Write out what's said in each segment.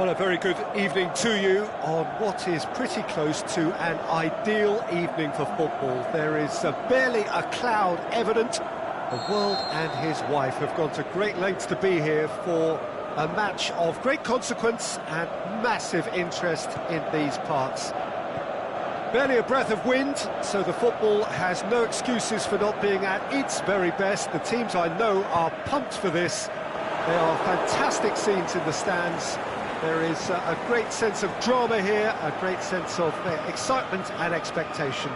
Well, a very good evening to you on what is pretty close to an ideal evening for football. There is barely a cloud evident. The world and his wife have gone to great lengths to be here for a match of great consequence and massive interest in these parts. Barely a breath of wind, so the football has no excuses for not being at its very best. The teams I know are pumped for this. There are fantastic scenes in the stands. There is a great sense of drama here, a great sense of excitement and expectation.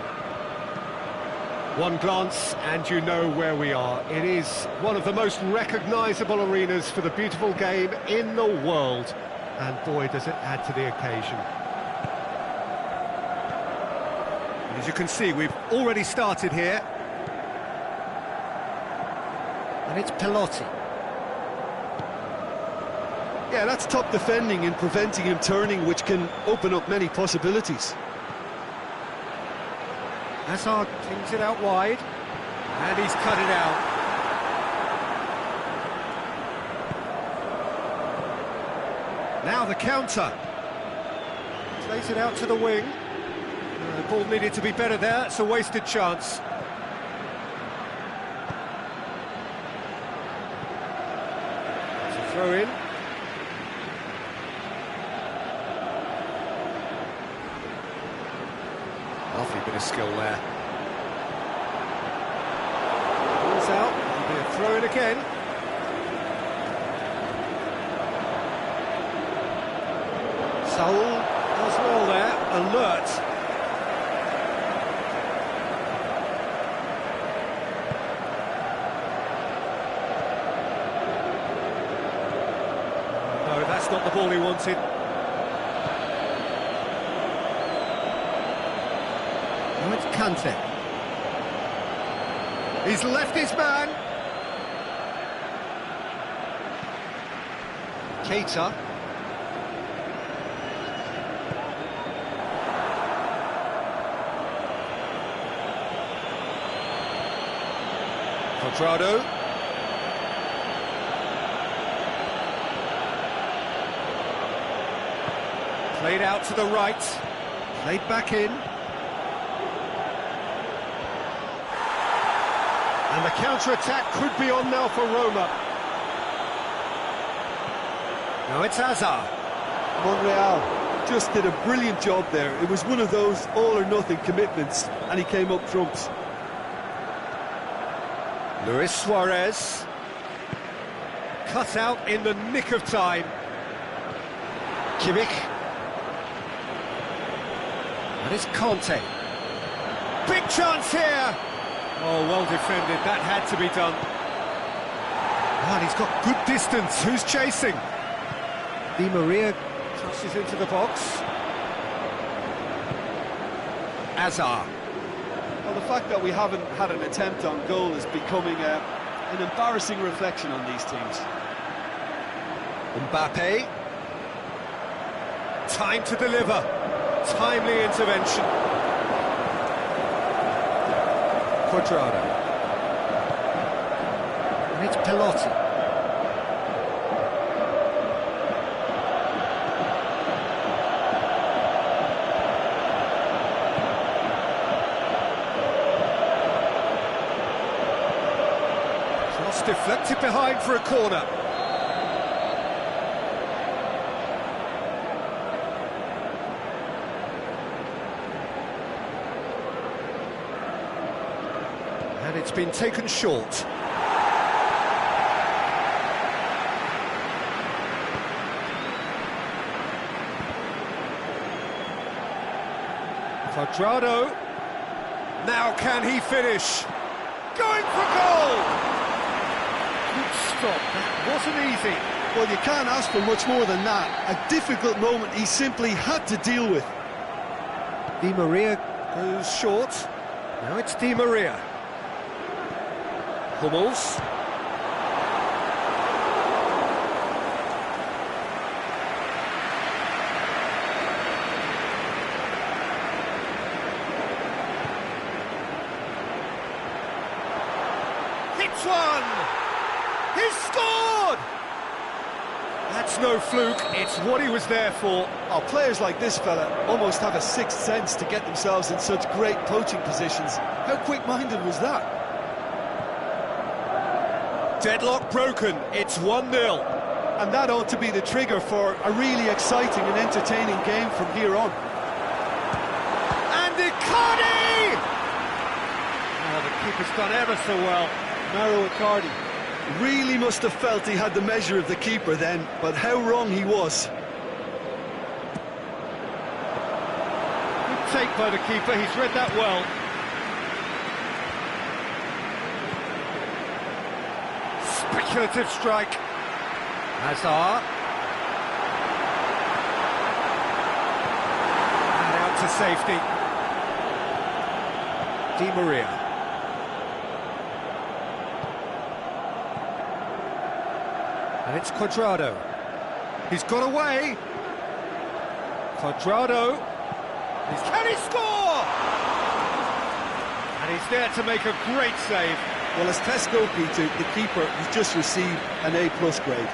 One glance and you know where we are. It is one of the most recognisable arenas for the beautiful game in the world. And boy, does it add to the occasion. And as you can see, we've already started here. And it's Pelotti. Yeah, that's top defending and preventing him turning, which can open up many possibilities. Hazard kings it out wide, and he's cut it out. Now the counter. Plays it out to the wing. The ball needed to be better there, it's a wasted chance. It's a throw in. Lovely bit of skill there. Ball's out, it'll be a throw in again. Saul does well there, alert. No, that's not the ball he wanted. Now it's Kante. He's left his man. Keita. Quadrado. Played out to the right. Played back in. And the counter-attack could be on now for Roma. Now it's Hazard. Monreal just did a brilliant job there. It was one of those all-or-nothing commitments, and he came up trumps. Luis Suarez. Cut out in the nick of time. Kimmich. And it's Conte. Big chance here! Oh, well defended, that had to be done. And he's got good distance, who's chasing? Di Maria crosses into the box. Hazard. Well, the fact that we haven't had an attempt on goal is becoming an embarrassing reflection on these teams. Mbappe. Time to deliver. Timely intervention. Quadrado. And it's Pelotti. Cross deflected behind for a corner. And it's been taken short. Quadrado. Now can he finish? Going for goal! Good stop, that wasn't easy. Well, you can't ask for much more than that. A difficult moment he simply had to deal with. Di Maria goes short. Now it's Di Maria. Hummels. Hits one! He's scored! That's no fluke, it's what he was there for. Oh, players like this fella almost have a sixth sense to get themselves in such great poaching positions. How quick-minded was that? Deadlock broken, it's 1-0. And that ought to be the trigger for a really exciting and entertaining game from here on. And Icardi! Oh, the keeper's done ever so well. Mauro Icardi really must have felt he had the measure of the keeper then, but how wrong he was. Good take by the keeper, he's read that well. Speculative strike. Hazard. And out to safety. Di Maria. And it's Cuadrado. He's got away. Cuadrado. Can he score? And he's there to make a great save. Well, as tests go, Peter, the keeper has just received an A+ grade.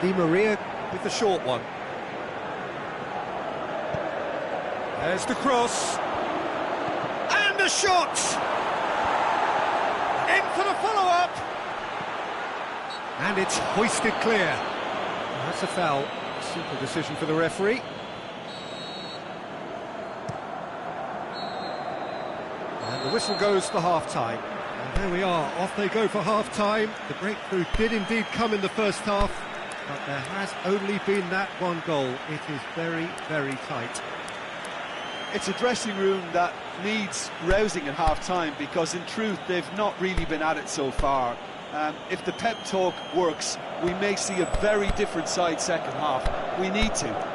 Di Maria with the short one. There's the cross. And the shot! In for the follow-up! And it's hoisted clear. That's a foul. Simple decision for the referee. And the whistle goes for half-time. And there we are, off they go for half-time. The breakthrough did indeed come in the first half, but there has only been that one goal. It is very, very tight. It's a dressing room that needs rousing at half-time because, in truth, they've not really been at it so far. If the pep talk works, we may see a very different side second half. We need to.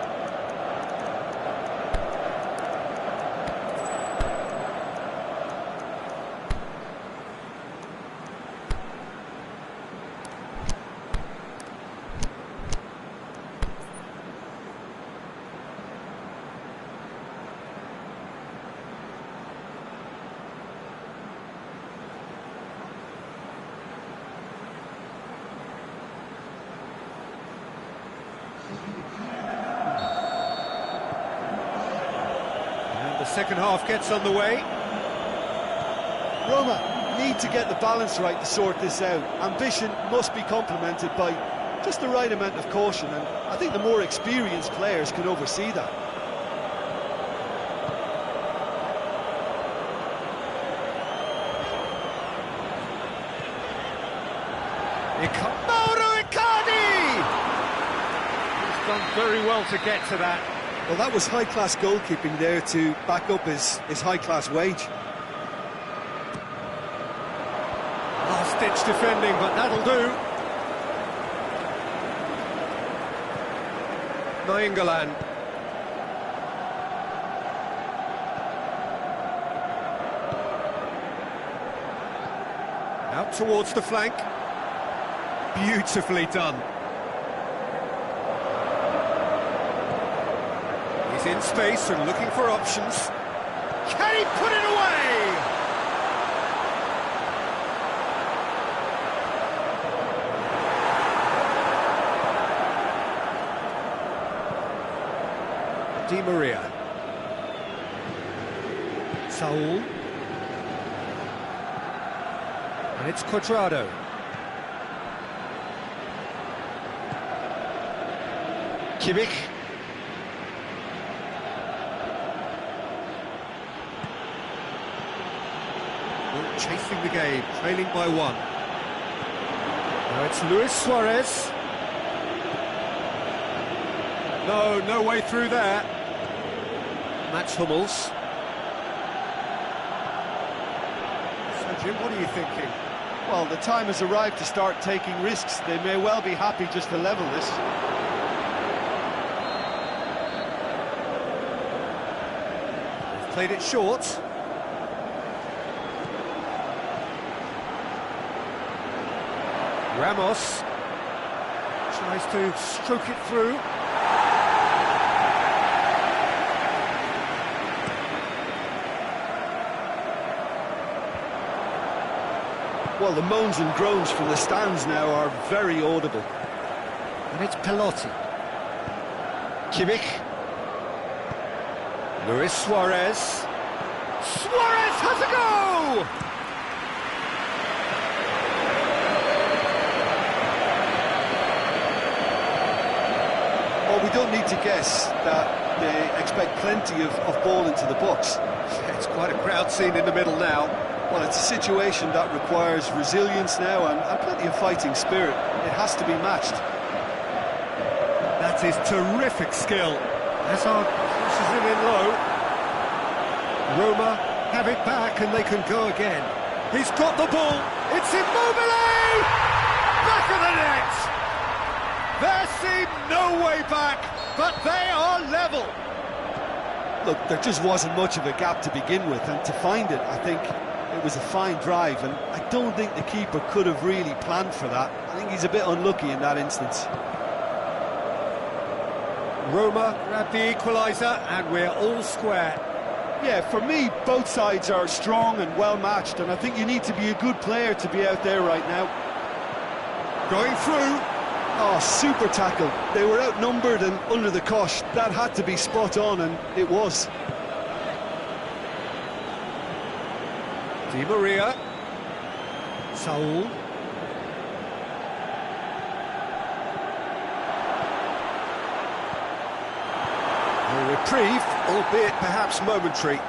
The second half gets underway. Roma need to get the balance right to sort this out. Ambition must be complemented by just the right amount of caution, and I think the more experienced players can oversee that. Mauro Icardi! He's done very well to get to that. Well, that was high-class goalkeeping there to back up his high-class wage. Last-ditch defending, but that'll do. Nainggolan. Out towards the flank. Beautifully done. He's in space and looking for options. Can he put it away? Di Maria. Saul. And it's Cuadrado. Kimmich. Chasing the game, trailing by one. Now it's Luis Suarez. No way through there. Mats Hummels. So Jim, what are you thinking? Well, the time has arrived to start taking risks. They may well be happy just to level this. They've played it short. Ramos tries to stroke it through. Well, the moans and groans from the stands now are very audible. And it's Pelotti. Kimmich. Luis Suarez. Suarez has a go! Well, we don't need to guess that they expect plenty of ball into the box. It's quite a crowd scene in the middle now. Well, it's a situation that requires resilience now and plenty of fighting spirit. It has to be matched. That is terrific skill. Hazard pushes it in low. Roma have it back and they can go again. He's got the ball. It's Immobile! Back of the net! There seemed no way back, but they are level. Look, there just wasn't much of a gap to begin with, and to find it, I think it was a fine drive, and I don't think the keeper could have really planned for that. I think he's a bit unlucky in that instance. Roma grab the equaliser, and we're all square. Yeah, for me, both sides are strong and well matched, and I think you need to be a good player to be out there right now. Going through. Oh, super tackle. They were outnumbered and under the cosh. That had to be spot on, and it was. Di Maria. Saul. A reprieve, albeit perhaps momentary.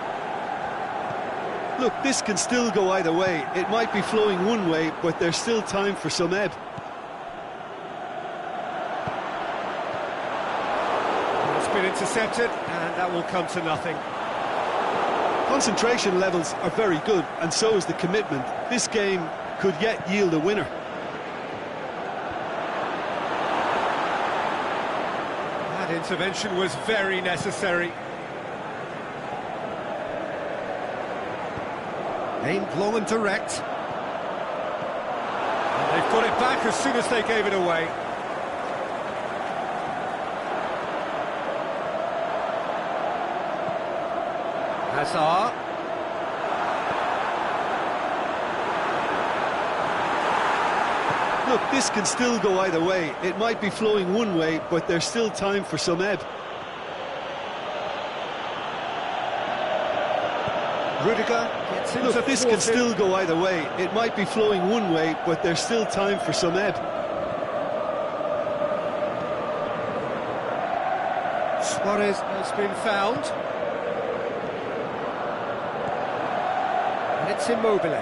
Look, this can still go either way. It might be flowing one way, but there's still time for some ebb. It's been intercepted, and that will come to nothing. Concentration levels are very good, and so is the commitment. This game could yet yield a winner. That intervention was very necessary. Aimed long and direct. And they've got it back as soon as they gave it away. Hazard. Look, this can still go either way. It might be flowing one way, but there's still time for some ebb. Rudiger gets into Look, this can still go either way. It might be flowing one way, but there's still time for some ebb. Suarez has been found. And it's Immobile.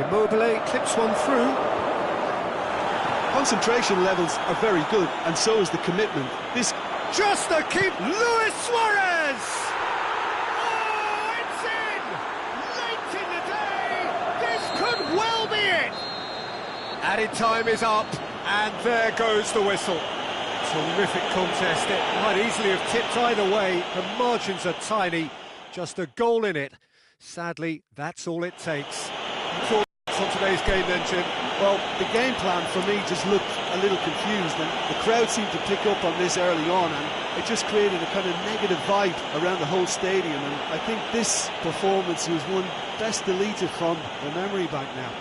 Immobile clips one through. Concentration levels are very good, and so is the commitment. This just to keep Luis Suarez! Oh, it's in! Late in the day! This could well be it! Added time is up, and there goes the whistle. Terrific contest. It might easily have tipped either way. The margins are tiny. Just a goal in it. Sadly, that's all it takes. Thoughts on today's game then, Jim? Well, the game plan for me just looked a little confused, and the crowd seemed to pick up on this early on, and it just created a kind of negative vibe around the whole stadium, and I think this performance was one best deleted from the memory bank now.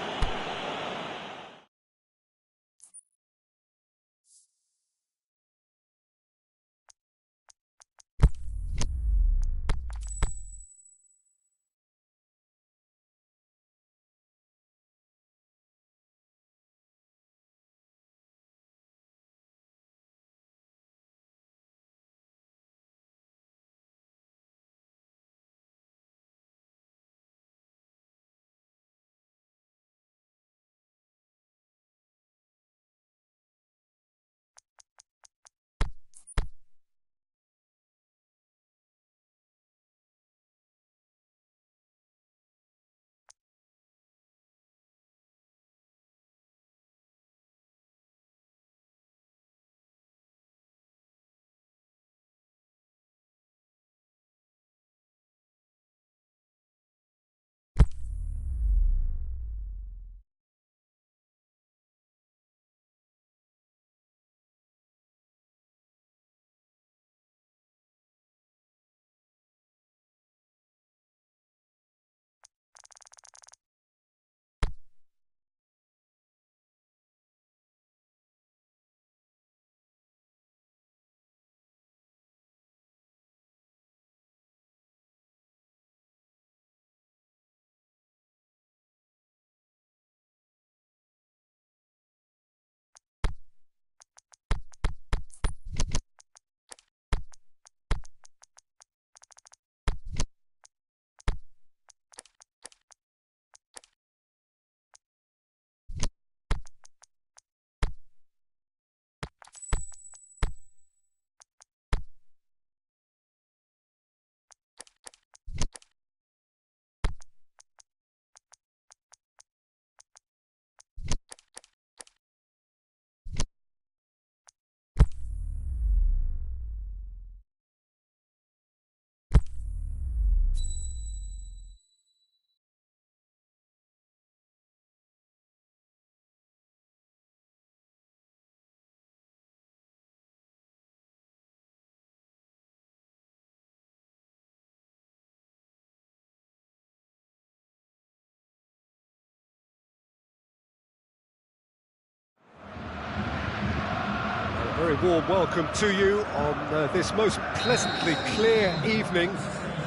Very warm welcome to you on this most pleasantly clear evening.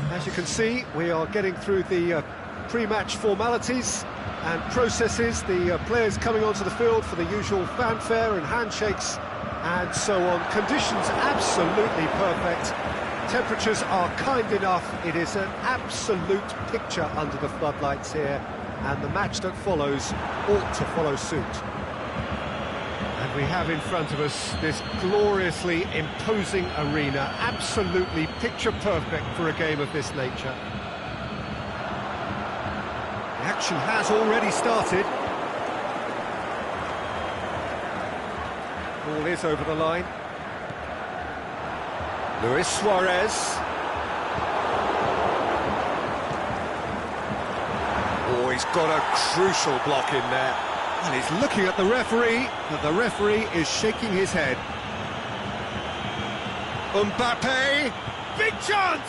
As you can see, we are getting through the pre-match formalities and processes, the players coming onto the field for the usual fanfare and handshakes and so on. Conditions absolutely perfect. Temperatures are kind enough. It is an absolute picture under the floodlights here, and the match that follows ought to follow suit. And we have in front of us this gloriously imposing arena, absolutely picture perfect for a game of this nature. The action has already started. Ball is over the line. Luis Suarez. Oh, he's got a crucial block in there. And he's looking at the referee, and the referee is shaking his head. Mbappe, big chance!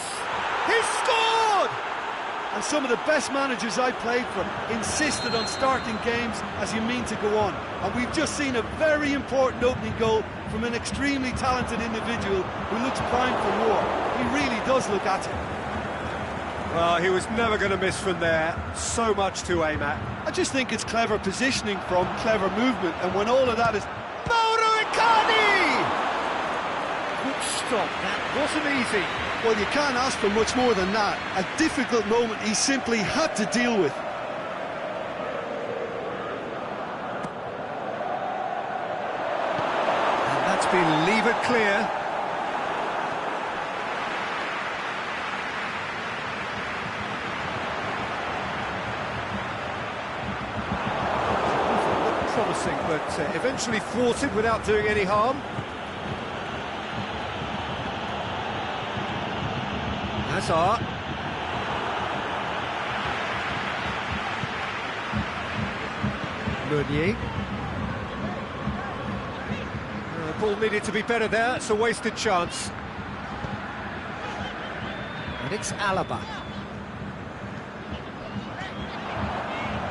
He's scored! And some of the best managers I played for insisted on starting games as you mean to go on. And we've just seen a very important opening goal from an extremely talented individual who looks primed for war. He really does look at it. Well, he was never going to miss from there. So much to aim at. I just think it's clever positioning from clever movement, and when all of that is... Mauro Icardi! Good stop, that wasn't easy. Well, you can't ask for much more than that. A difficult moment he simply had to deal with. And that's been levered clear. Promising, but eventually thwarted without doing any harm. Hazard. Meunier. The ball needed to be better there, it's a wasted chance. And it's Alaba.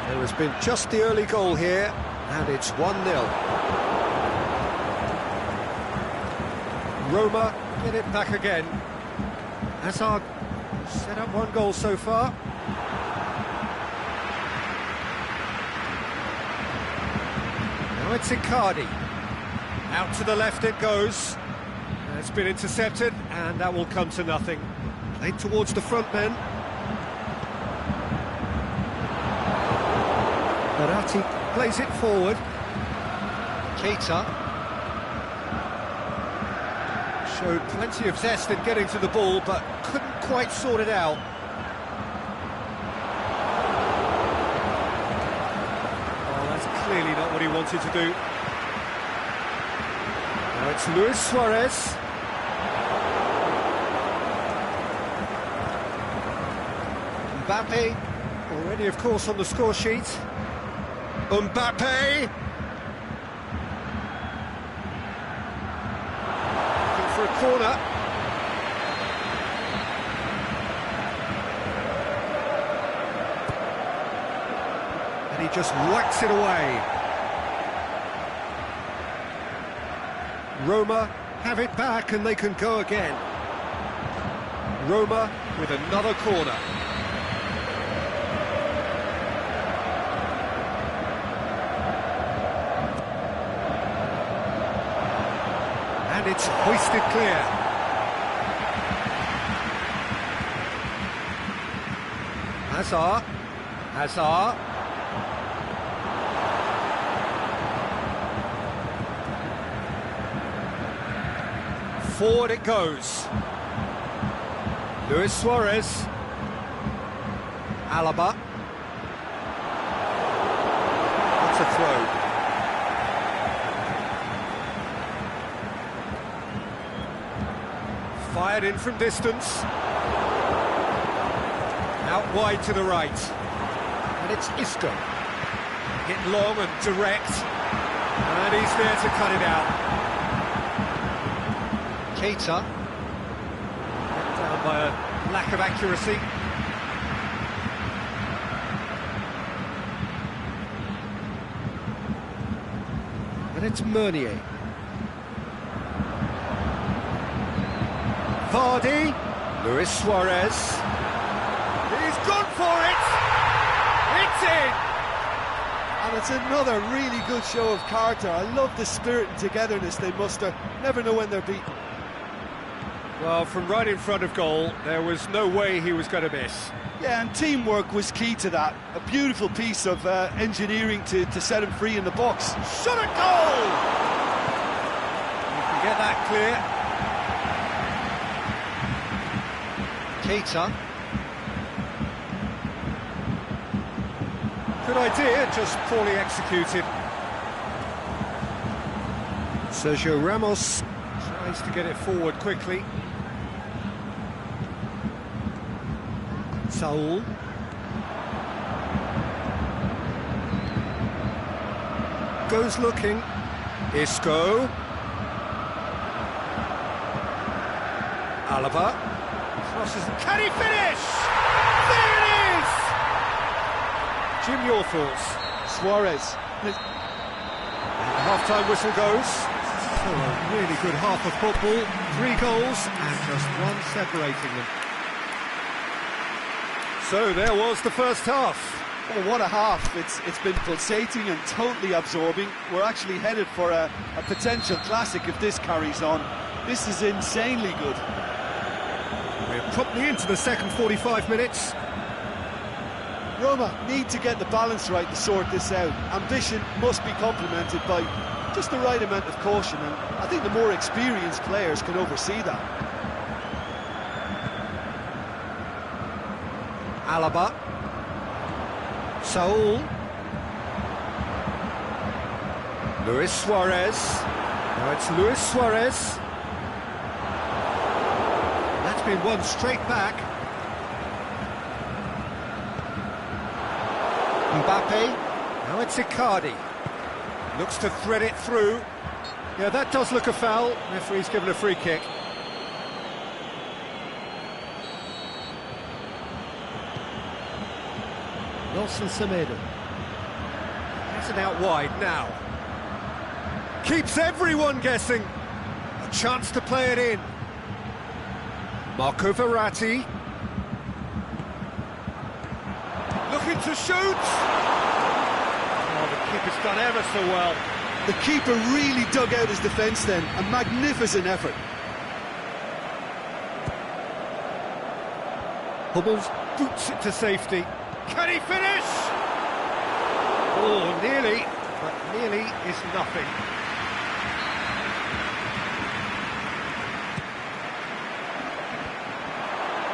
There has been just the early goal here, and it's 1-0. Roma get it back again. Hazard set up one goal so far. Now it's Icardi. Out to the left it goes. It's been intercepted, and that will come to nothing. Played towards the front then. Verratti plays it forward. Keita showed plenty of zest in getting to the ball, but couldn't quite sort it out. Oh, that's clearly not what he wanted to do. Now it's Luis Suarez. Mbappe, already of course on the score sheet. Mbappe! Looking for a corner. And he just whacks it away. Roma have it back and they can go again. Roma with another corner. And it's hoisted clear. Hazard. Forward it goes. Luis Suarez. Alaba. That's a throw. Fired in from distance. Out wide to the right. And it's Isco. Hit long and direct. And he's there to cut it out. Keita. Down by a lack of accuracy. And it's Meunier. Vardy, Luis Suarez. He's gone for it! It's in! And it's another really good show of character. I love the spirit and togetherness they muster. Never know when they're beaten. Well, from right in front of goal, there was no way he was going to miss. Yeah, and teamwork was key to that. A beautiful piece of engineering to set him free in the box. Shot at goal! You can get that clear. Keita. Good idea, just poorly executed. Sergio Ramos tries to get it forward quickly. Saul. Goes looking. Isco. Alaba. Crosses. Can he finish? There it is! Jim, your thoughts? Suarez. And the half-time whistle goes. So a really good half of football. 3 goals and just one separating them. So there was the first half. Oh, what a half. It's been pulsating and totally absorbing. We're actually headed for a potential classic if this carries on. This is insanely good. We're promptly into the second 45 minutes. Roma need to get the balance right to sort this out. Ambition must be complemented by just the right amount of caution, and I think the more experienced players can oversee that. Alaba. Saul. Luis Suarez. Now it's Luis Suarez. That's been won straight back. Mbappe. Now it's Icardi. Looks to thread it through. Yeah, that does look a foul. Referee's given a free kick. Nelson Semedo. Has it out wide now. Keeps everyone guessing. A chance to play it in. Marco Verratti. Looking to shoot. Oh, the keeper's done ever so well. The keeper really dug out his defence then. A magnificent effort. Hummels boots it to safety. Can he finish? Oh, nearly, but nearly is nothing.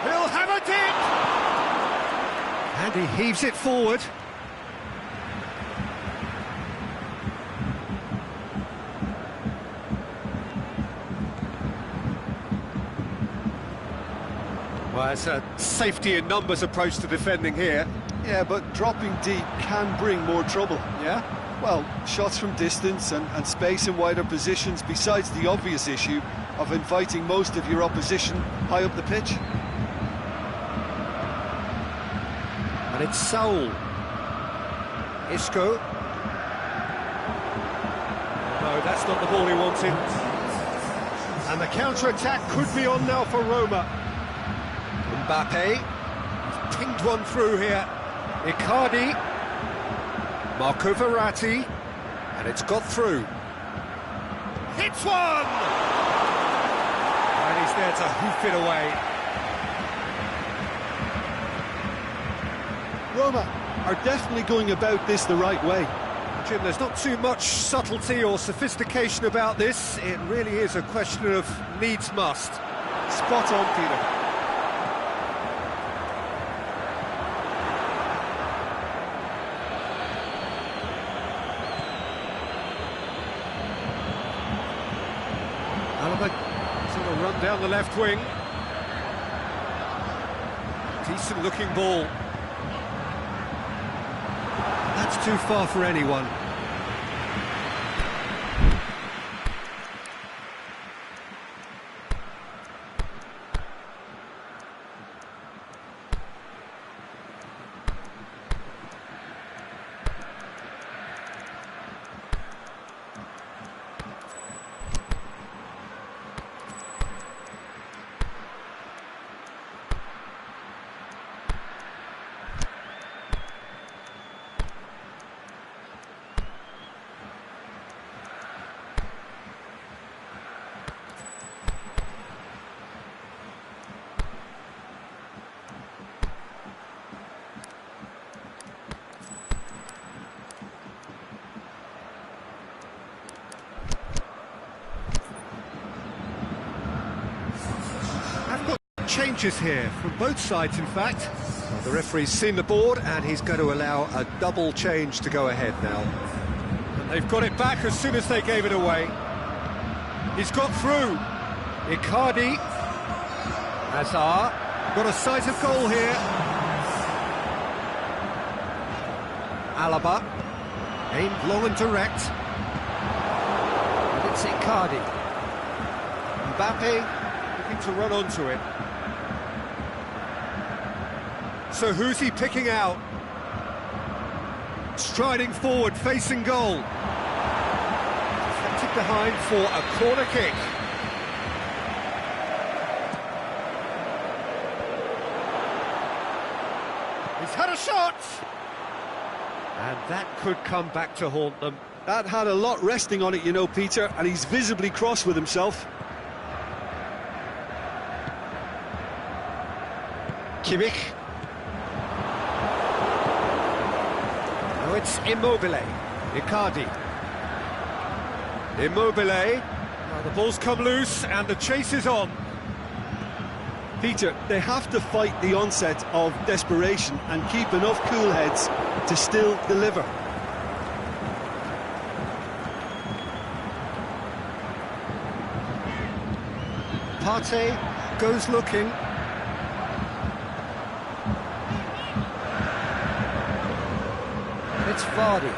He'll have a dip! And he heaves it forward. Well, it's a safety in numbers approach to defending here. Yeah, but dropping deep can bring more trouble. Yeah? Well, shots from distance and space in wider positions, besides the obvious issue of inviting most of your opposition high up the pitch. And it's Saul. Isco. No, that's not the ball he wanted. And the counter-attack could be on now for Roma. Mbappe. He's pinged one through here. Icardi. Marco Verratti. And it's got through. Hits one! And he's there to hoof it away. Roma are definitely going about this the right way. Jim, there's not too much subtlety or sophistication about this. It really is a question of needs must. Spot on, Peter. Alaba sort of run down the left wing. Decent looking ball. That's too far for anyone. changes here, from both sides in fact. Well, the referee's seen the board and he's going to allow a double change to go ahead now. And they've got it back as soon as they gave it away. He's got through. Icardi. Hazard. Got a sight of goal here. Alaba. Aimed long and direct. And it's Icardi. Mbappe looking to run onto it. So who's he picking out? Striding forward, facing goal. Deflected behind for a corner kick. He's had a shot! And that could come back to haunt them. That had a lot resting on it, you know, Peter, and he's visibly cross with himself. Kimmich. Now it's Immobile. Icardi. Immobile. Now the ball's come loose and the chase is on. Peter, they have to fight the onset of desperation and keep enough cool heads to still deliver. Partey goes looking. It's Vardy.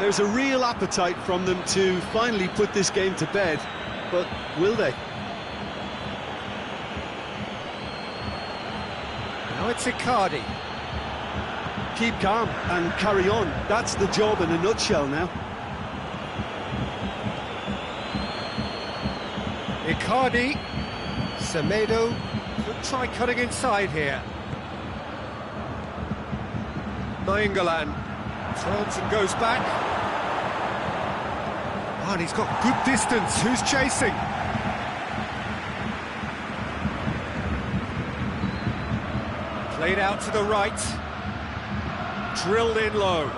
There's a real appetite from them to finally put this game to bed, but will they? Now it's Icardi. Keep calm and carry on. That's the job in a nutshell now. Icardi. Semedo could try cutting inside here. Nainggolan turns and goes back. Oh, and he's got good distance. Who's chasing? Played out to the right. Drilled in low.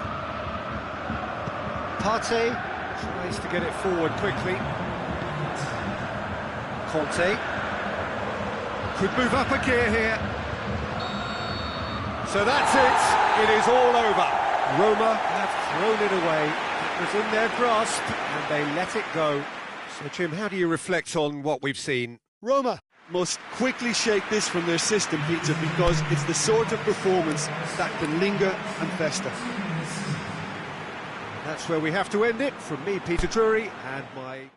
Partey tries to get it forward quickly. Conte could move up a gear here. So that's it. It is all over. Roma have thrown it away. It was in their grasp and they let it go. So Jim, how do you reflect on what we've seen? Roma must quickly shake this from their system, Peter, because it's the sort of performance that can linger and fester. That's where we have to end it. From me, Peter Drury, and my...